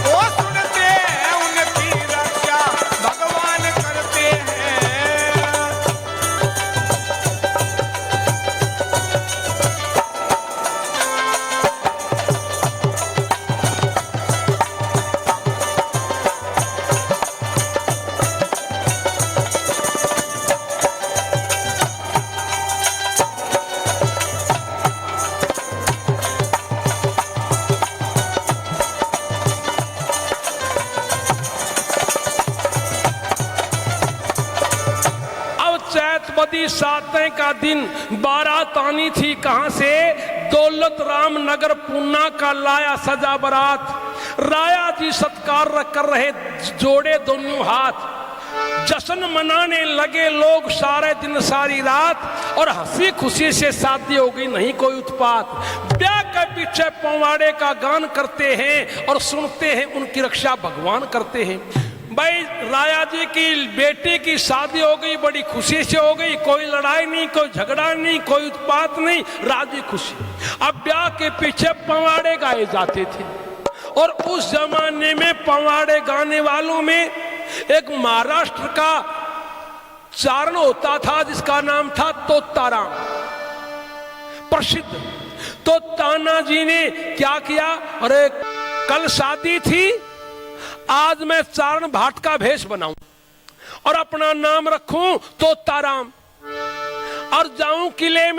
ओ सुनते हैं उनकी रक्षा भगवान करते हैं। अब चैतवदी सातवें का दिन बारात आनी थी कहां से? दौलत राम नगर पूना का लाया सजा बारात। राया जी सत्कार कर रहे जोड़े दोनों हाथ। जश्न मनाने लगे लोग सारे दिन सारी रात, और हंसी खुशी से शादी हो गई नहीं कोई उत्पात। ब्याह के पीछे पवाड़े का गान करते हैं और सुनते हैं उनकी रक्षा भगवान करते हैं। भाई राया जी की बेटी की शादी हो गई, बड़ी खुशी से हो गई, कोई लड़ाई नहीं, कोई झगड़ा नहीं, कोई उत्पात नहीं, राजी खुशी। अब ब्याह के पीछे पवाड़े गाए जाते थे, और उस जमाने में पवाड़े गाने वालों में एक महाराष्ट्र का चारण होता था जिसका नाम था तोताराम, प्रसिद्ध। तो ताना जी ने क्या किया, अरे कल शादी थी, आज मैं चारण भाट का भेष बनाऊं और अपना नाम रखूं तोताराम, और जाऊं किले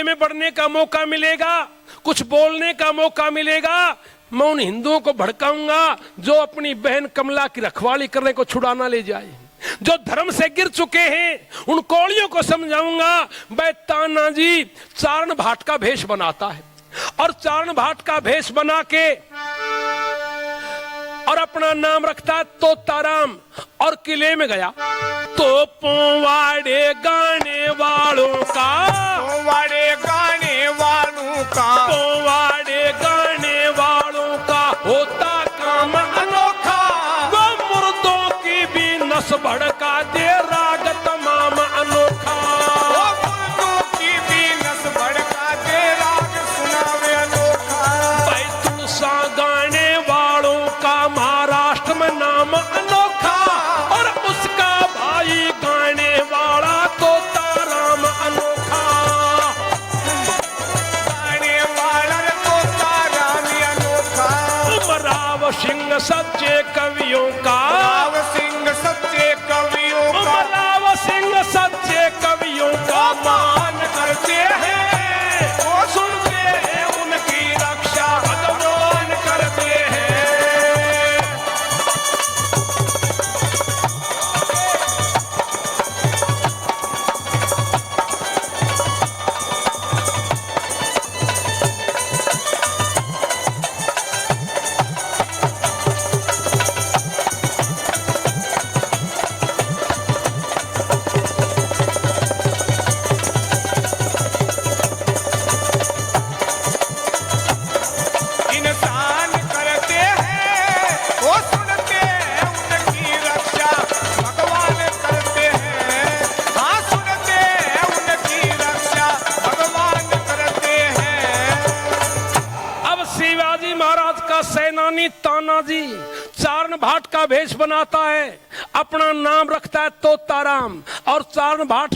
में पढ़ने का मौका मिलेगा, कुछ बोलने का मौका मिलेगा। मैं उन हिंदुओं को भड़काऊंगा जो अपनी बहन कमला की रखवाली करने को छुड़ाना ले जाए, जो धर्म से गिर चुके हैं, उन कोड़ियों को समझाऊंगा। भाई ताना जी चारण भाट का भेष बनाता है, और चारण भाट का भेष बना के और अपना नाम रखता है तोताराम, और किले में गया तो पोवाड़े गाने वालों का, पोवाड़े गाने वालों का, पोवाड़े गाने वालों का होता काम अनोखा। वो मुर्दों की भी नस भड़का दे राग तमाम अनोखा। वो मुर्दों की भी नस भड़का दे राग सुनावे अनोखा। भाई तुलसा गाने वालों का महाराष्ट्र में नाम अनोखा, और उसका भाई गाने वाला तोताराम अनोखा। गाने वाला तोताराम अनोखा। उमराव सिंह सच्चे कवियों का, राव सिंह सच्चे कवियों का, उमराव सिंह सच्चे कवियों का मान करते हैं, वो सुनते हैं उनकी रक्षा भगवान करते हैं। तानाजी चारण भाट का भेष बनाता है, अपना नाम रखता है तोताराम, और चारण भाट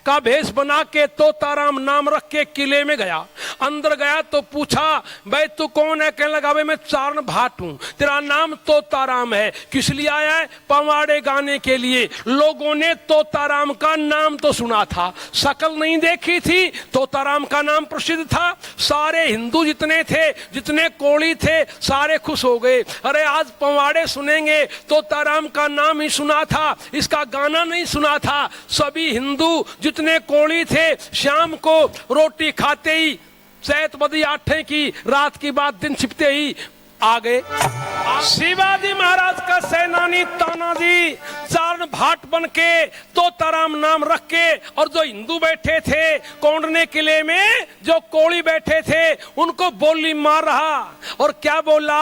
का भेष बना के तोताराम नाम रख के किले में गया। अंदर गया तो पूछा, भाई तू कौन है? कहने लगा, भाई मैं चारण भाट हूं, तेरा नाम तोताराम है, किस लिए आया है? पवाड़े गाने के लिए। लोगों ने तोताराम का नाम तो सुना था, शक्ल नहीं देखी थी। तोताराम का नाम प्रसिद्ध था, सारे हिंदू जितने थे, जितने कोली थे, सारे खुश हो गए। अरे आज पवाड़े सुनेंगे, तोताराम का नाम ही सुना था, इसका गाना नहीं सुना था। सभी हिंदू जितने कोली थे, शाम को रोटी खाते ही, सैत बदी आठे की रात की बात दिन छिपते ही आ गए। शिवाजी महाराज का सेनानी तानाजी चारण भाट बन के तोताराम नाम रख के, और जो हिंदू बैठे थे कोंडने किले में, जो कोली बैठे थे, उनको बोली मार रहा। और क्या बोला?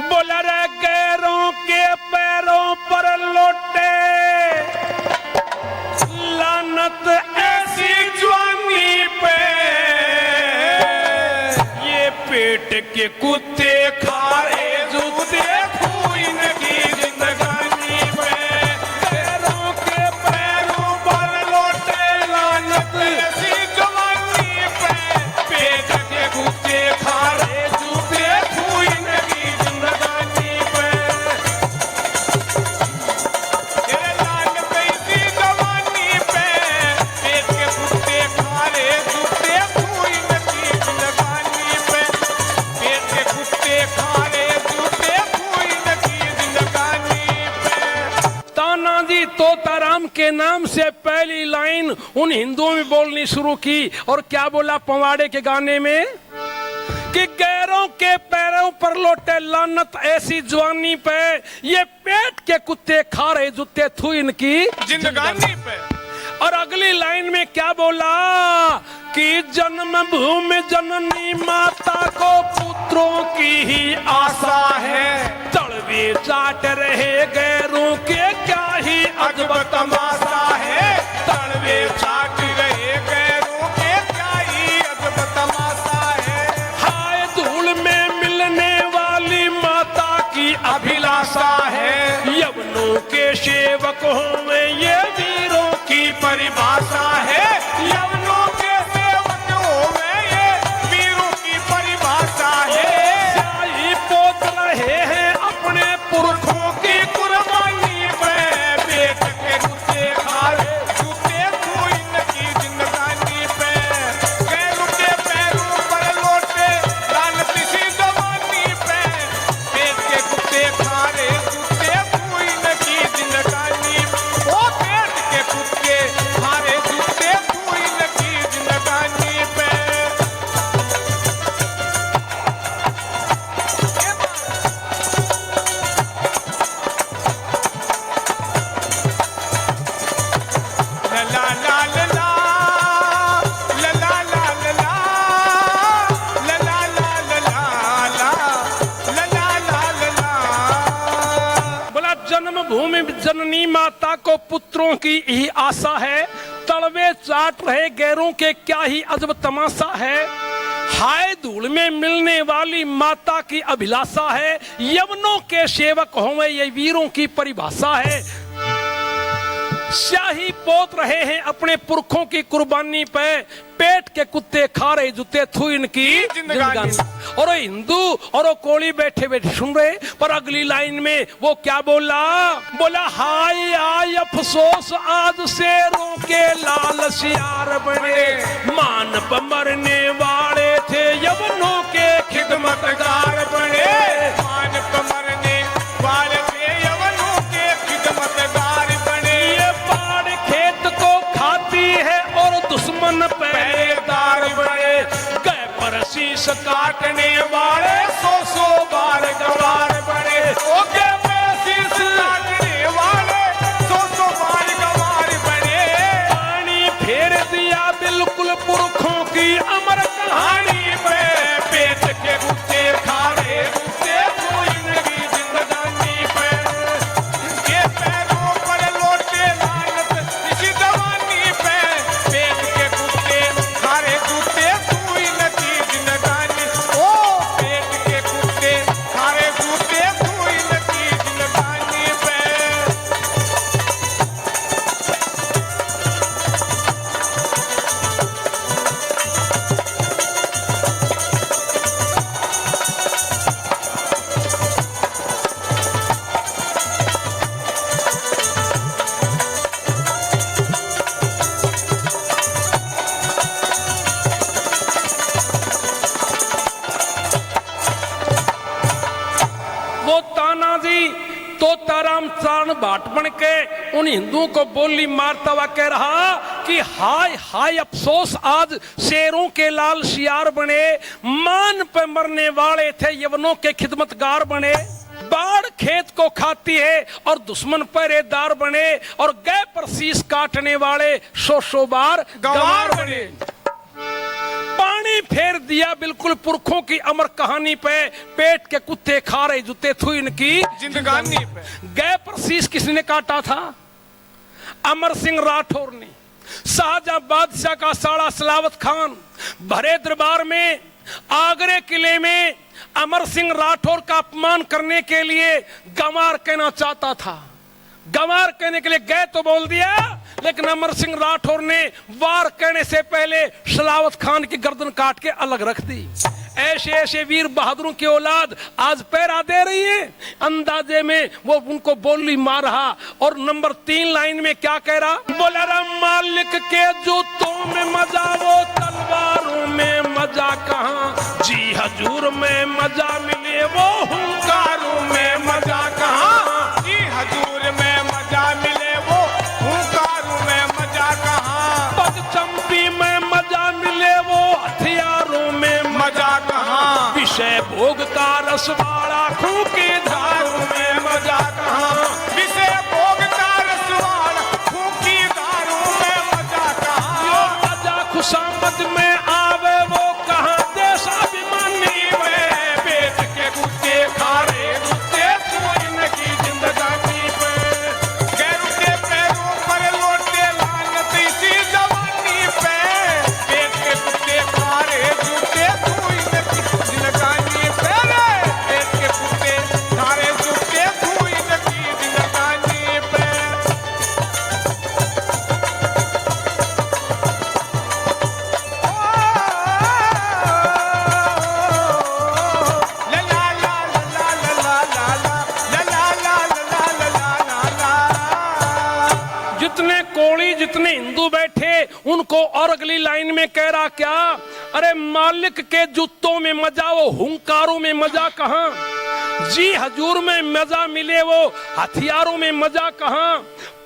बोला रे गैरों के पैरों पर लोटे, लानत ऐसी जवानी पे, ये पेट के कुत्ते खा रहे जूते खून की जिंदगानी पे। पैरों के पैरों पर लोटे, लानत ऐसी जवानी पे, पेट के कुत्ते खा रहे जूते खून की जिंदगानी पे। तेरे लानत ऐसी जवानी पे, पेट के कुत्ते खा रहे जूते खून की जिंदगानी पे, पेट के कुत्ते खा रहे जूते खून की जिंदगानी पे। तानाजी तोताराम के नाम से पहली लाइन उन हिंदुओं में बोलनी शुरू की, और क्या बोला पवाड़े के गाने में? कि गैरों के पैरों पर लोटे, लानत ऐसी जवानी पे, ये पेट के कुत्ते खा रहे जूते थू इनकी जिंदगानी पे। और अगली लाइन में क्या बोला? कि जन्म भूमि जननी माता को पुत्रों की ही आशा है, तड़वे चाट रहे गैरों के क्या ही अजब तमाशा है, तड़वे चाट रहे गैरों के क्या ही अजब तमाशा है। हाय धूल में मिलने वाली माता की अभिलाषा है, यवनों के सेवक होंगे ये वीरों की परिभाषा है, यवनों के सेवक होवे ये वीरों की परिभाषा है। शाही पोत रहे हैं अपने पुरखों की कुर्बानी पे, पेट के कुत्ते खा रहे जूते खून की जिंदगानी पे। गैरों के पैरों पर लोटे, लानत सी जवानी पे, पेट के कुत्ते खा रहे जूते खून की जिंदगानी। ओ पेट के कुत्ते खा रहे जूते खून की जिंदगानी पे। ला ला ला ला ला ला ला ला ला ला ला ला ला ला ला। बोला जन्मभूमि जननी माता को पुत्रों की ही आशा है, तड़वे चाट रहे गैरों के क्या ही अजब तमाशा है, हाय धूल में मिलने वाली माता की अभिलाषा है, यवनों के सेवक होंगे ये वीरों की परिभाषा है। स्याही पोत रहे हैं अपने पुरखों की कुर्बानी पे, पेट के कुत्ते खा रहे जूते थू इनकी जिंदगानी। और वो हिंदू और वो कोली बैठे बैठे सुन रहे, पर अगली लाइन में वो क्या बोला? बोला हाय आय अफसोस आज शेरों के लाल सियार बने, मान पर मरने वाले थे यवनों के खिदमतगार बने, मान पर मरने वाले थे यवनों के खिदमतगार बने। ये बाढ़ खेत को खाती है और दुश्मन पहरेदार बने, गए पर शीश काटने वाले सौ सौ बार गवार बने। ओ गए पर शीश काटने वाले सौ सौ बार गवार बने। पानी फेर दिया बिल्कुल पुरखों की अमर कहानी पे, पेट के कुत्ते खा रहे कुत्ते खून की जिंदगानी पे। ये पैरों पर लोटे लानत इसी जवानी पे, पेट के कुत्ते खा रहे कुत्ते खून की जिंदगानी। ओ पेट के कुत्ते खा रहे तोताराम चारण भाट बन के उन हिंदुओं को बोली मारता हुआ कह रहा कि हाय हाय अफसोस आज शेरों के लाल शियार बने, मान पे मरने वाले थे यवनों के खिदमतगार बने। बाढ़ खेत को खाती है और दुश्मन पहरेदार बने, और गए पर शीश काटने वाले सौ बार गंवार बने। पानी फेर दिया बिल्कुल पुरखों की अमर कहानी पे, पेट के कुत्ते खा रहे जूते थू इनकी जिंदगानी पे। गए पर शीश किसने काटा था? अमर सिंह राठौर ने। शाहजहां बादशाह का साड़ा सलावत खान भरे दरबार में आगरे किले में अमर सिंह राठौर का अपमान करने के लिए गंवार कहना चाहता था। गंवार कहने के लिए गए तो बोल दिया, लेकिन अमर सिंह राठौर ने वार कहने से पहले सलावत खान की गर्दन काट के अलग रख दी। ऐसे ऐसे वीर बहादुरों की औलाद आज पैरा दे रही है। अंदाजे में वो उनको बोली मार रहा, और नंबर 3 लाइन में क्या कह रहा? बोला राम मालिक के जूतों में मजा, वो तलवारों में मजा कहाँ, जी हजूर में मजा मिले वो हुंकारों में मजा कहाँ, जी हजूर में मजा मिले वो हुंकारों में मजा कहाँ, पग चंपी में मजा मिले वो हथियारों में मजा कहाँ, विषय भोग का रसवाड़ा खूं की धारों में मजा कहाँ, विषय भोग का रसवाड़ा खूं की धारों में मजा कहाँ, मजा खुशामद में आवे वो कहाँ, देश अभिमानी में पेट के कुत्ते खा रहे कुत्ते इनकी जिंदगानी पे, गैरों के पैरों पर लौटे लानत इसी जवानी पे, पेट के कुत्ते खा रहे जूते तू इनकी जिंदगानी पे, पेट के कुत्ते खा रहे जूते तू इनकी जिंदगानी पे। ला ला ला ला ला ला ला ला ला ला ला ला ला ला। जितने कोड़ी जितने हिंदू बैठे उनको, और अगली लाइन में कह रहा क्या? अरे मालिक के जूतों में मजा, वो हुंकारों में मजा कहाँ, जी हजूर में मजा मिले वो हथियारों में मजा कहाँ,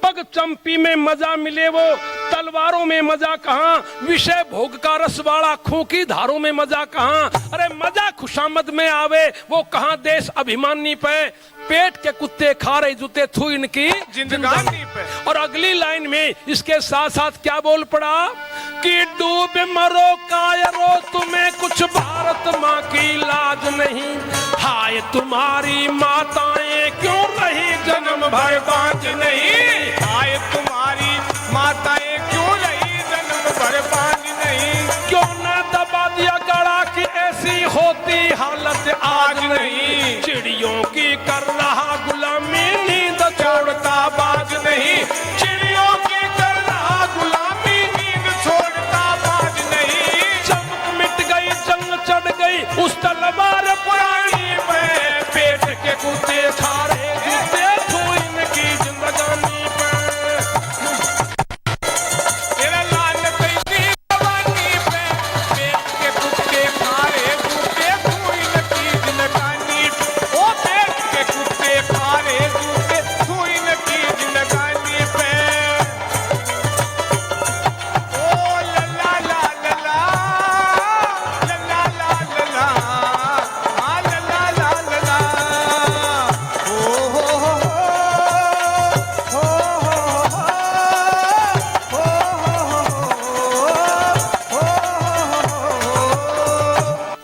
पग चंपी में मजा मिले वो तलवारों में मजा कहाँ, विषय भोग का रसवाड़ा खूं की धारों में मजा कहाँ, अरे मजा खुशामद में आवे वो कहाँ, देश अभिमानी पे पेट के कुत्ते खा रहे जूते थू इनकी जिंदगानी पे। और अगली लाइन में इसके साथ साथ क्या बोल पड़ा कि डूब मरो कायरो तुम्हें कुछ भारत माँ की लाज नहीं, हाय तुम्हारी माताएं क्यों रही जन्म भर बांझ नहीं, हाय तुम्हारी माताएं क्यों रही जन्म भर बांझ नहीं, क्यों न दबा दिया गड़ा कि ऐसी होती हालत आज नहीं, चिड़ियों की कर रहा गुलामी नींद छोड़ता बाज नहीं, चिड़ियों की कर रहा गुलामी नींद छोड़ता बाज नहीं, चमक मिट गई जंग चढ़ गई उस तलवार पुरानी पे, पेट के कुत्ते खा रहे जूते थू इनकी जिंदगानी पे। तेरा लाल कैसी जवानी पे, पेट के कुत्ते खा रहे जूते तू इनकी जिंदगानी पे, ओ पेट के कुत्ते खा रहे जूते तू इनकी जिंदगानी पे। ओ ला ला ला ला ला ला ला ला ला आ ला ला ला ला ला ओ हो हो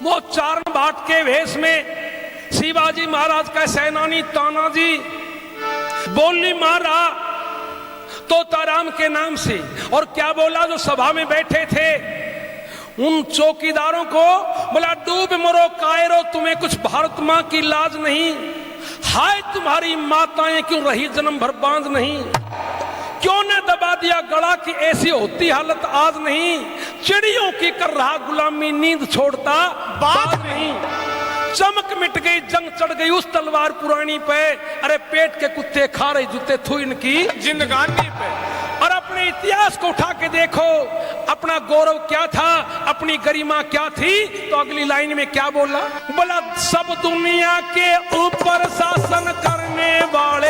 वो चारण भाट के वेश में शिवाजी महाराज का सेनानी तानाजी बोली मारा तोताराम के नाम से, और क्या बोला जो सभा में बैठे थे उन चौकीदारों को, बोला डूब मरो कायरो तुम्हें कुछ भारत माँ की लाज नहीं, हाय तुम्हारी माताएं क्यों रही जन्म भर बांझ नहीं, क्यों न दबा दिया गड़ा कि ऐसी होती हालत आज नहीं, चिड़ियों की कर रहा गुलामी नींद छोड़ता बाज नहीं, चमक मिट गई जंग चढ़ गई उस तलवार पुरानी पे, अरे पेट के कुत्ते खा रहे जूते थू इनकी जिंदगानी पे। और अपने इतिहास को उठा के देखो, अपना गौरव क्या था, अपनी गरिमा क्या थी, तो अगली लाइन में क्या बोला? बोला सब दुनिया के ऊपर शासन करने वाले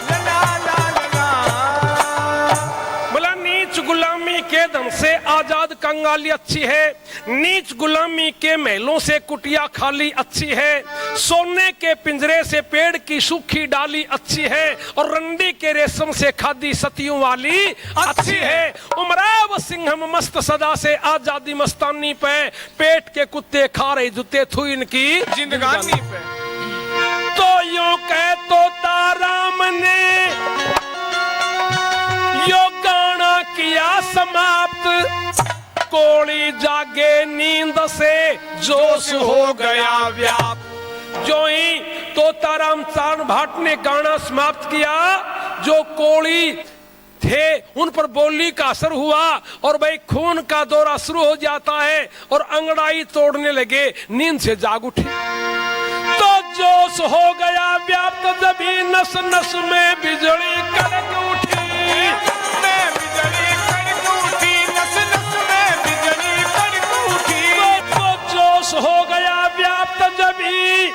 लला ला लला। बोला नीच गुलामी के धन से आजाद कंगाली अच्छी है, नीच गुलामी के महलों से कुटिया खाली अच्छी है, सोने के पिंजरे से पेड़ की सूखी डाली अच्छी है, और रंडी के रेशम से खादी सतियों वाली अच्छी है। उमराव सिंहम मस्त सदा से आजादी मस्तानी पे, पेट के कुत्ते खा रहे जूते थू इनकी जिंदगानी पे। तो यूं कह तो ताराम ने यो गाना किया समाप्त, कोड़ी जागे नींद से जोश हो गया व्याप्त। जो ही तोताराम चांद भाट ने गाना समाप्त किया, जो कोड़ी थे उन पर बोली का असर हुआ और भाई खून का दौरा शुरू हो जाता है और अंगड़ाई तोड़ने लगे, नींद से जाग उठे। तो जोश हो गया व्याप्त, जभी नस नस में बिजली कड़क उठी, में बिजली कड़क उठी, नस नस में बिजली कड़क उठी। तो जोश हो गया व्याप्त जभी,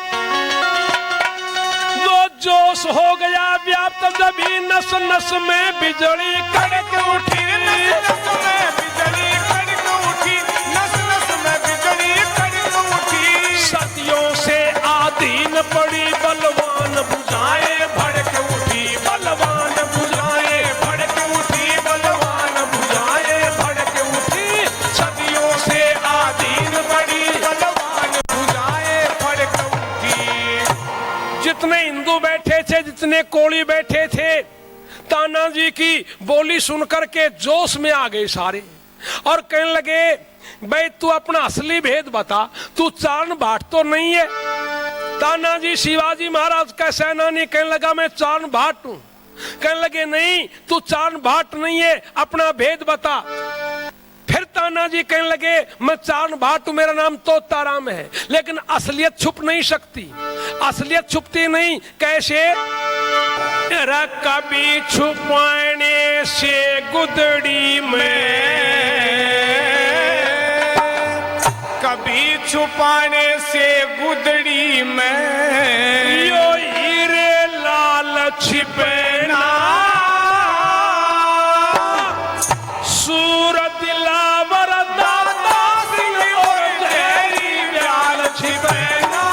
वो जोश हो गया व्याप्त जभी नस नस में बिजली कड़क उठी, नस नस में बिजली कड़क उठी, नस नस में बिजली कड़क उठी। सदियों से आधीन पड़ी बलवान बुझाए भड़क उठी, बलवान बुझाए भड़क उठी, बलवान बुझाए भड़क उठी। सदियों से आधीन पड़ी बलवान बुझाए भड़क उठी। जितने हिंदू बैठे थे, जितने कोली बैठे थे, तानाजी की बोली सुनकर के जोश में आ गए सारे। और कहने लगे भाई तू अपना असली भेद बता, तू चारण भाट तो नहीं है? तानाजी शिवाजी महाराज का सेनानी कहने लगा मैं चारण भाट हूं। कहने लगे नहीं, तू चारण भाट नहीं है, अपना भेद बता। फिर तानाजी कहने लगे मैं चारण भाट हूं, मेरा नाम तोताराम है, लेकिन असलियत छुप नहीं सकती। असलियत छुपती नहीं, कैसे? कभी छुपाने से गुदड़ी में, कभी छुपाने से गुदड़ी में, यो हीरे लाल छिपे ना, सूर दिलावर दाता सिंह और जहरी व्याल छिपे ना।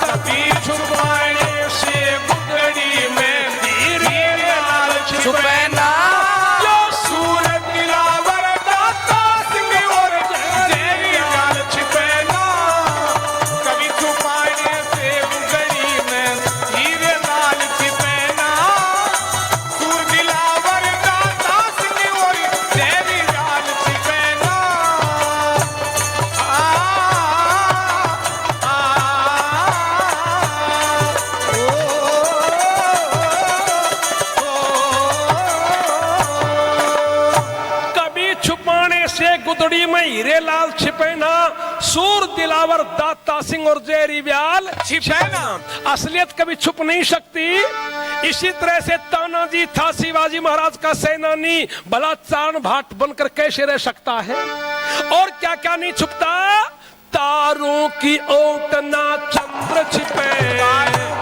कभी छुपाने से गुदड़ी में, हीरे लाल छिपे ना, जो सूरत दिलावर दाता सिंह और जहरी व्याल छिपे ना। कभी छुपाने से गुदड़ी में, हीरे लाल छिपे ना, सूर दिलावर दाता सिंह और जहरी व्याल छिपे ना। कभी छुपाने से गुदड़ी में हीरे लाल छिपे ना, सूर दिलावर दाता सिंह और जहरी व्याल छिपे ना। असलियत कभी छुप नहीं सकती। इसी तरह से तानाजी था शिवाजी महाराज का सेनानी, भला चारण भाट बनकर कैसे रह सकता है? और क्या क्या नहीं छुपता? तारों की ओट ना चंद्र छिपे,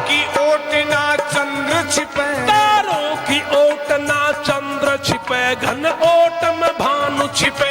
की ओट ना चंद्र छिपे, तारों की ओट ना चंद्र छिपे, घन ओट में भानु छिपे